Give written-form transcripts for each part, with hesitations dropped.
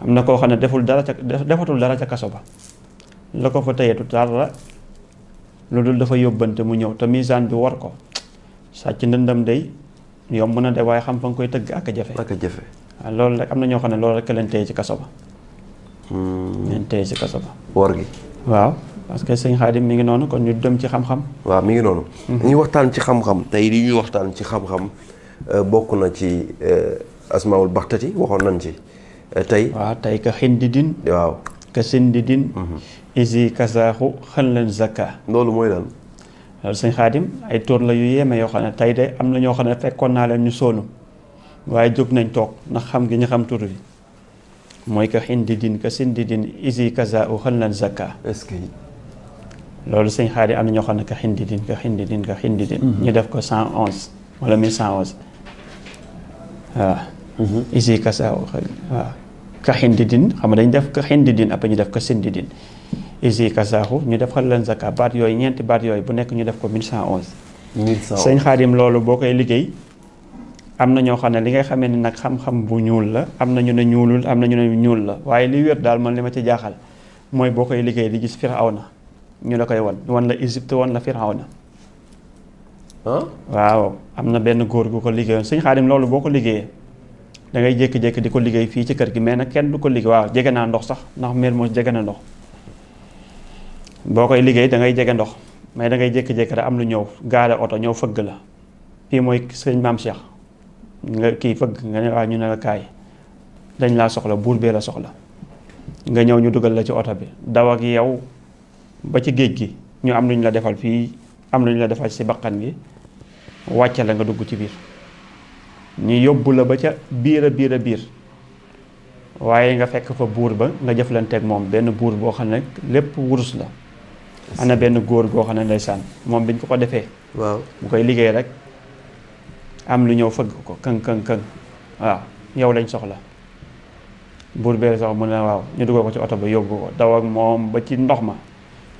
am na koo xam ne defatul dara ca kaso ba la ko fa tëyeetu dara lu dul dafa yóbbante mu ñëw te misaan bi war ko sàcc ndëndam day yomb na de waaye xam fa nga koy tëgg ak a jafe waaw loolu rek am na ñoo xam ne loolu rek leen téye ci kaso ba leen téye ci kaso ba war gi waaw parce que sëñ Xaadim mi ngi noonu kon ñu dem ci xam-xam waaw mi ngi noonu ñuy waxtaan ci xam-xam tey li ñuy waxtaan ci xam-xam bokk na ci asmaul baxtati waxoon nañ ci tey waaw tey ka xindi din waaw ka sindi din isi kasaaxu xën leen zakka loolu mooy lan loolu sëñ Xaadim ay tur la yu yéeme yoo xam ne tey de am na ñoo xam ne fekkoon naa leen ñu soonu waaye jóg nañ toog ndax xam gi ñu xam tur bi mooy ka xindi din ka sindi din isi kasaaxu xën leen zakka est-ce que loolu sëñ Xaadim am na ñoo xam ne ka xindi din ka xindi din ka xindi din ñu def ko 111 wala 1111 waaw isi kasaaxu waaw ka xindi din xam nga dañ def ka xindi din après ñu def ko sindi din isi kasaaxu ñu def xel leen zakka baat yooyu ñeenti baat yooyu bu nekk ñu def ko 1111 sëñ Xaadim loolu boo koy liggéey am na ñoo xam ne li ngay xamee ni nag xam-xam bu ñuul la am na ñu ne ñuulul am na ñu ne ñuul la waaye li wér daal man li ma ci jaaxal mooy boo koy liggéey di gis Firawna ñu la koy wan la Égypte wan la Firawna waaw am na benn góor gu ko liggéeyoon sëñ Xaadim loolu boo ko liggéeyee da ngay jékki-jékki di ko liggéey fii ci kër gi mais nag kenn du ko liggéey waaw jege naa ndox sax ndax mbir moo jege na ndox boo koy liggéey da ngay jege ndox mais da ngay jékki-jékki rek am lu ñëw gaare oto ñëw fëgg la fii mooy sëñ Maam Cheikh nga kii fëgg nga ne waaw ñu ne la kaay dañ laa soxla buur bee la soxla nga ñëw ñu dugal la ci oto bi daw ak yow ba ci géej gi ñu am lu ñu la defal fii am lu ñu la defal ci baqan gi wàcce la nga dugg ci biir ñu yóbbu la ba ca biir a biir waaye nga fekk fa buur ba nga jëflanteeg moom benn buur boo xam ne lépp wurus la ana benn góor goo xam ne ndeysaan moom biñ ko defee waaw bu koy liggéey rek am lu ñëw fëgg ko këng waaw yow lañ soxla buur bee soxla mu ne waaw ñu dugal ko ci oto ba yóbbu ko daw ak moom ba ci ndox ma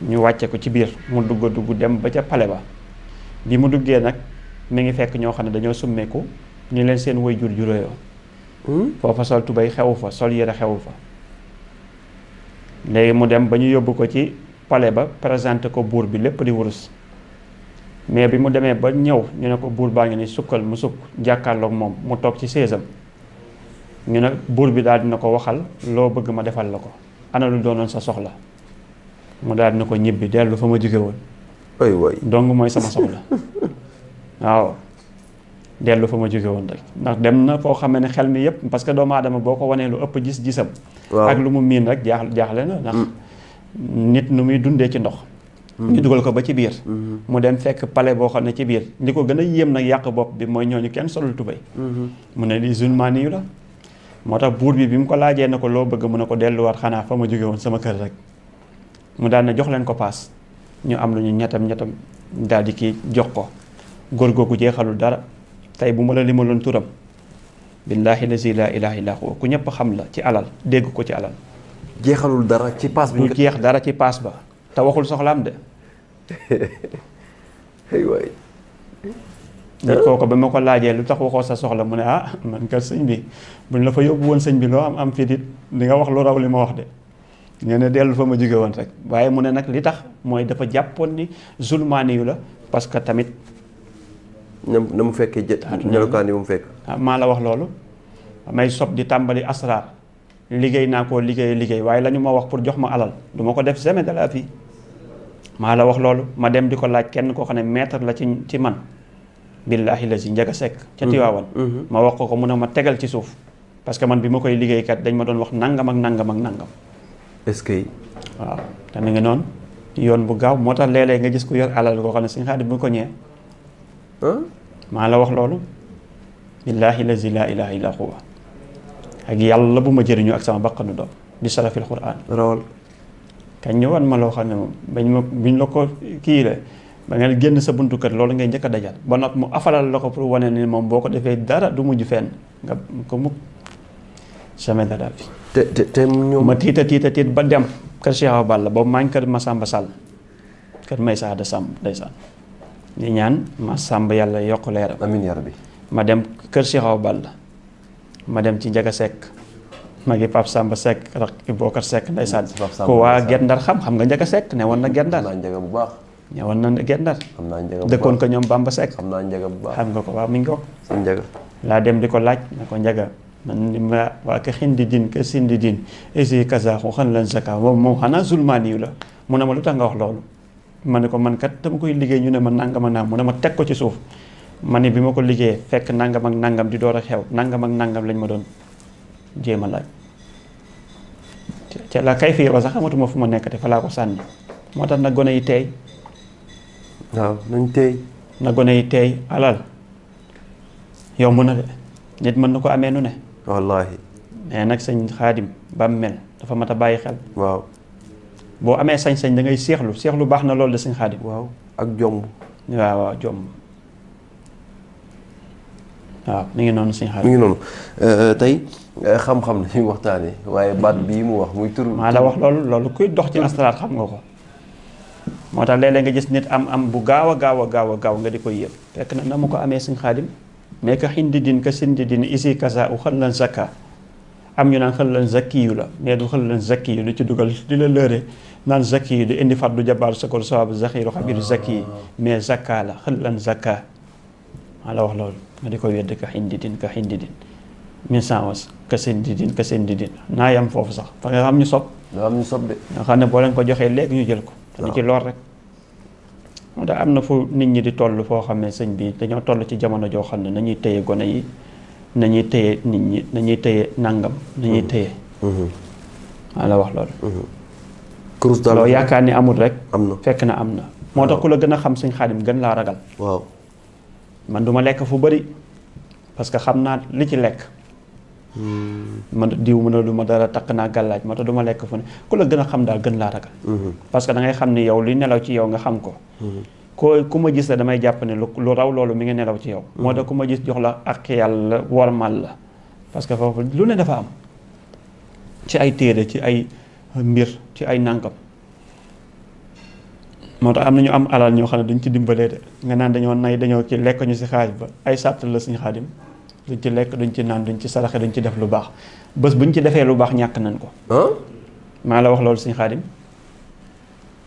ñu wàcce ko ci biir mu dugg dem ba ca pale ba bi mu duggee nag mi ngi fekk ñoo xam ne dañoo summeeku ñu leen seen way jur juróoyoo foofa sol tubéy xewu fa sol yére xewu fa léegi mu dem ba ñu yóbbu ko ci pale ba présenté ko buur bi lépp di wurus mais bi mu demee ba ñëw ñu ne ko buur baa ngi ni sukkal mu sukk jàkkaarloog moom mu toog ci séesam ñu ne buur bi daal dina ko waxal loo bëgg ma defal la ko ana lu doonoon sa soxla mu daal dina ko ñibbi dellu fa ma jóge woon ay waay dong mooy sama soxla waaw dellu fa ma jóge woon rek ndax dem na foo xamee ne xel mi yëpp parce que doomu aadama boo ko wanee lu ëpp gis-gisam ak lu mu miin rek jaaxle na ndax nit nu muy dundee ci ndox ñu dugal ko ba ci biir mu dem fekk palais boo xam ne ci biir li ko gën a yéem nag yàq bopp bi mooy ñooñu kenn solul tubéy mu ne lii zulmaani yu la moo tax buur bi mu ko laajee na ko loo bëgg mu ne ko delluwaat xanaa fa ma jóge woon sama kër rek mu daal ne jox leen ko paas ñu am lu ñu ñettam daal di kii jox ko góor googu jeexalul dara tey bu ma la limaloon turam billaahi lazi laa ilaaha illaa huwa ku ñëpp xam la ci alal dégg ko ci alal jeexalul dara ci paas bi du jeex dara ci paas ba te waxul soxlaam de ay waay nit kooku ba ma ko laajee lu tax waxoo sa soxla mu ne man kat sëñ bi buñ la fa yóbbu woon sëñ bi loo am fi dit li nga wax lu raw li ma wax de ñu ne dellu fa ma jóge woon rek waaye mu ne nag li tax mooy dafa jàppoon ni zulmaani yu la parce que tamit na mu fekkee ñelokaan yi mu fekk maa la wax loolu may sob di tàmbali asraar liggéey naa koo liggéey waaye la ñu ma wax pour jox ma alal du ma ko def jamais de la vie maa la wax loolu ma dem di ko laaj kenn koo xam ne maître la ci man billaahi la si njaga sekk ca Tiwaawan ma wax ko mu ne ma tegal ci suuf parce que man bi ma koy liggéey kat dañ ma doon wax nangam ak nangam est-ce que waaw te mi ngi noonu yoon bu gaaw moo tax léeg-léeg nga gis ku yor alal koo xam ne Sëñ Xaadim bu ko ñëwee maa la wax loolu billaahi lazi laa ilaaha illaa huwa ak yàlla bu ma jëriñu ak sama baqanu doom bi sarafil quraan rawal kañ ñu wan ma loo xam ne moom biñ la ko kii la ba nga génn sa buntu kër loolu ngay njëkk a dajal ba noppi mu afalal la ko pour wane ni moom boo ko defee dara du mujj fenn nga ko mukk jamais dara bi te ñoom ma tiita tiit ba dem kër Cheikh Awa Balla boobu maa ngi kër Masamba Sall kër May Saada Samb ndeysaan di ñaan Masamba yàlla yokk leeram amiin yaa rabbi ma dem kër Cheikh Awa Balla ma dem ci Njaga Sekk magi Pape Samba Seck rak Bokar Seck ndeysaan Pape Samba ko waa ndeysaan. Guet Ndar xam nga Njaga Seck ne woon na Guet Ndar xam naa njaga bu baax. ne woon na Guet Ndar xam naa njaga bu baax dëkkoon ko ñoom Bamba Seck xam naa njaga bu baax. xam nga ko waaw mi ngi ko seen njaga. laa dem di ko laaj ne ko Njaga man ma waa ka xindi din ka sindi din esi kasaaxu xan lan zaka moom xanaa zulmaani yu la mu ne ma lu tax nga wax loolu ma ne ko man kat dama koy liggéey ñu ne ma nangam ak nangam mu ne ma teg ko ci suuf ma ne bi ma ko liggéeyee fekk nangam ak nangam di door a xew nangam ak nangam lañ ma doon jéem a laaj ca la kay fii ba sax xamatuma fu ma nekkate fa laa ko sànni moo tax na gone yi teey waaw nañ tey. na gone yi teey alal yomb na de nit mën na ko amee nu ne wallaahi. mais nag sëñ Xaadim ba mu mel dafa mat a bàyyi xel waaw. boo amee sañ-sañ da ngay seexlu baax na loolu de sëñ Xaadim waaw ak jomb. waaw waaw jom waaw mi ngi noonu sëñ mi Xaadim ngi noonu tey xam-xam la ñuy waxtaanee waaye baat bii mu wax muy tur. maa la wax loolu kuy dox ci astaraat xam nga ko moo tax léeg-léeg nga gis nit am bu gaaw a gaaw nga di koy yëpp fekk na mu ko amee sëñ Xaadim mais que xindi din ka sindi din isi kasa u xël lan zakka am ñu naan xël lan zakki yu la mais du xël lan zakki yu du ci dugal di la lëre naan zakki yu di indi faddu jabaar sakor sawabu zaxiru xabiru zakki yi mais zakka la xël lan zakka maa la wax loolu nga di ko wedd ka xindi din min sanwas ka sindi din naa yam foofu sax parce que xam ñu sob daa am ñu sob de. nga xam ne boo leen ko joxee léegi ñu jël ko te du ci lor rek moo tax am na fu nit ñi di toll foo xam ne sëñ bi dañoo toll ci jamono joo xam ne nañuy téye gone yi nañuy téye nit ñi nañuy téye nàngam nañuy téye maa la wax loolu kurus daal loo yaakaar ni amul rek am na. fekk na am na moo tax ku la gën a xam sëñ Xaadim gën laa ragal waaw. man duma lekk fu bëri parce que xam naa li ci lekk man diw mën a lu ma dara takk naa gàllaaj moo tax du ma lekk fu ne ku la gën a xam daal gën laa ragal parce que da ngay xam ni yow li nelaw ci yow nga xam ko ku ma gis la damay jàpp ne lu raw loolu mi ngi nelaw ci yow moo tax ku ma gis jox la ak yàlla wormal la parce que foofu lu ne dafa am ci ay téere ci ay mbir ci ay nànkam moo tax am na ñu am alal ñoo xam ne duñ ci dimbalee de nga naan dañoo nay dañoo ci lekk ñu si xaaj ba ay sàtt la suñu Xaadim duñ ci lekk duñ ci naan duñ ci saraxe duñ ci def lu baax bés buñ ci defee lu baax ñàkk nañ ko maa la wax loolu suñu Xaadim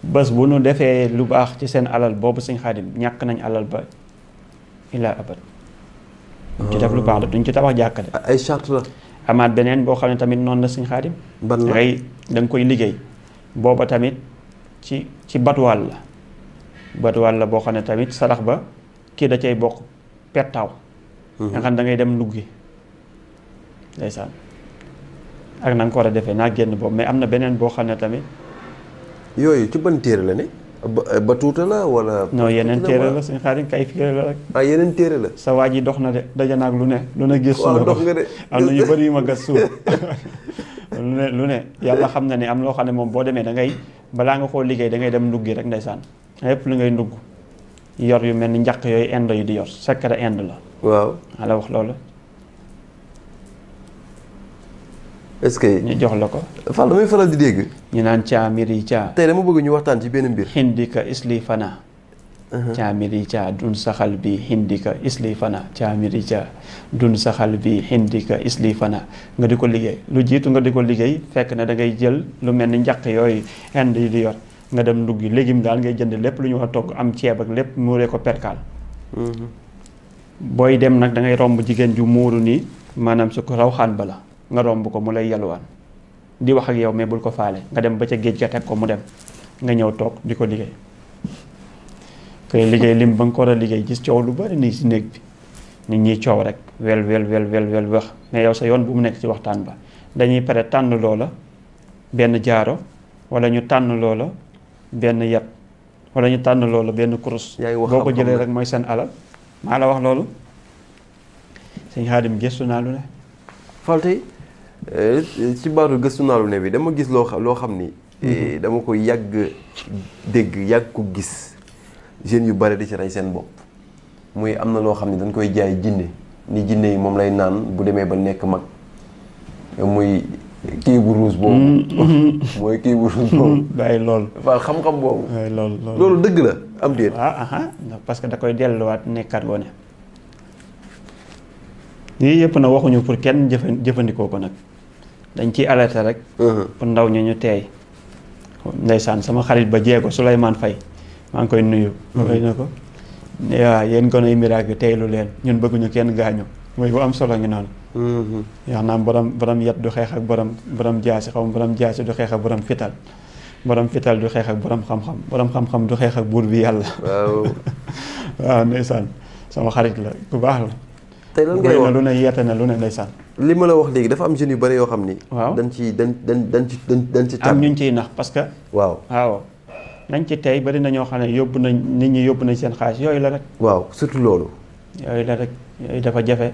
bés bu nu defee lu baax ci seen alal boobu suñu Xaadim ñàkk nañ alal ba ilaa abad duñ ci def lu baax de duñ ci tabax jàkka de ay charte la. amaat beneen boo xam ne tamit noonu la suñu Xaadim ban la da nga koy liggéey booba tamit ci batuwaal la boo xam ne tamit sarax ba kii da cay bokk pettaaw nga xam da ngay dem luggi ndeysaan ak na nga ko war a defee naa génn boobu mais am na beneen boo xam ne tamit yooyu ci ban téere la ne ba tuuta la wala. non yeneen téere la suñu Xaadim kay fiire la rek ah yeneen téere la. sa waa ji dox na de daja naag lu ne gëstu waaw na dox nga de. am na yu bëri yu ma gëstu lu ne yàlla xam na ne am loo xam ne moom boo demee da ngay balaa nga koo liggéey da ngay dem nduggi rek ndeysaan lépp lu ngay ndugg yor yu mel ni njaq yooyu indo yi di yor secret inde la waaw. la wax loolu est-ce que. ñu jox la ko Fall damay faral di dégg. ñu naan caamiri caa tey dama bëgg ñu waxtaan ci benn mbir. hindika isli fana caamiri caa dun saxal bi hindika isli fana caamiri caa dun saxal bi hindika isli fana nga di ko liggéey lu jiitu nga di ko liggéey fekk na da ngay jël lu mel ni njaq yooyu inde yi di yor nga dem nduggi légume daal ngay jënd lépp lu ñu war a togg am ceeb ak lépp muuree ko perkaal booy dem nag da ngay romb jigéen ju muuru nii maanaam su ko rawxaan ba la nga romb ko mu lay yalwaan di wax ak yow mais bul ko faale nga dem ba ca géej ga teg ko mu dem nga ñëw toog di ko liggéey koy liggéey lim ba nga ko war a liggéey gis coow lu bari nii si néeg bi nit ñi coow rek wel wax mais yow sa yoon bu mu nekk ci waxtaan ba dañuy pare tànn loola benn jaaro wala ñu tànn loola benn yat wala ñu tànn loola benn kurus boo ko jëlee rek mooy seen alal maa la wax loolu sëñ Xaadim gëstu naa lu ne Fall tey ci baatu gëstu naa lu ne bi dama gis loo xam ni dama ko yàgg dégg yàgg ko gis jeunes yu bari di ci rey seen bopp muy am na loo xam ne dañ koy jaay jinne ni jinne yi moom lay naan bu demee ba nekk mag muy kii bu ruus boobu mooy kii bu ruus boobu bàyyi loolu Fall xam-xam boobu loolu dëgg la am déet parce que da koy delluwaat nekkaat gone lii yëpp na waxuñu pour kenn jëfandikoo ko nag dañ ciy alerter rek pour ndaw ñu teey ndeysaan sama xarit ba jeego Souleymane Faye maa ngi koy nuyu koy na ko waaw yéen gone miracle teeylu leen ñun bëgguñu kenn gaañu muy bu am solo ngi noonu wax naam borom yet du xeex ak borom jaasi xaw ma borom jaasi du xeex ak borom fital du xeex ak borom xam-xam du xeex ak buur bi yàlla waaw ndeysaan sama xarit la ku baax la tey lan ngay wax lu ne yeete na lu ne ndeysaan li ma la wax léegi dafa am jeunes yu bëri yoo xam ni waaw dañ ci am ñu ciy nax parce que waaw nañ ci tey bari na ñoo xam ne nit ñi yóbbu nañ seen xaalis yooyu la rek waaw surtout loolu yooyu la rek yooyu dafa jafe